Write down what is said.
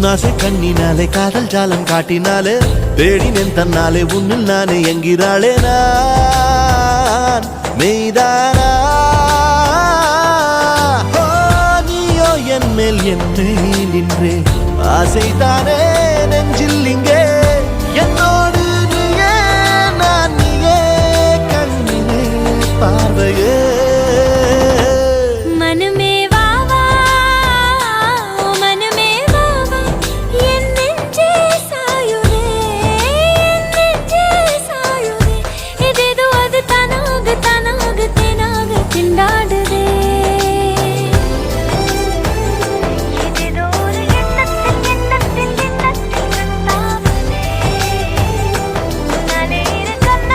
உன்னாசை கண்ணினாலே காதல் ஜாலம் காட்டினாலே தேடினேன் தன்னாலே உன்னில் நானே என்கிறாளே நான் மெய்தானா என் மேல் என்னை நின்றே ஆசைதானே நெஞ்சில் இங்கே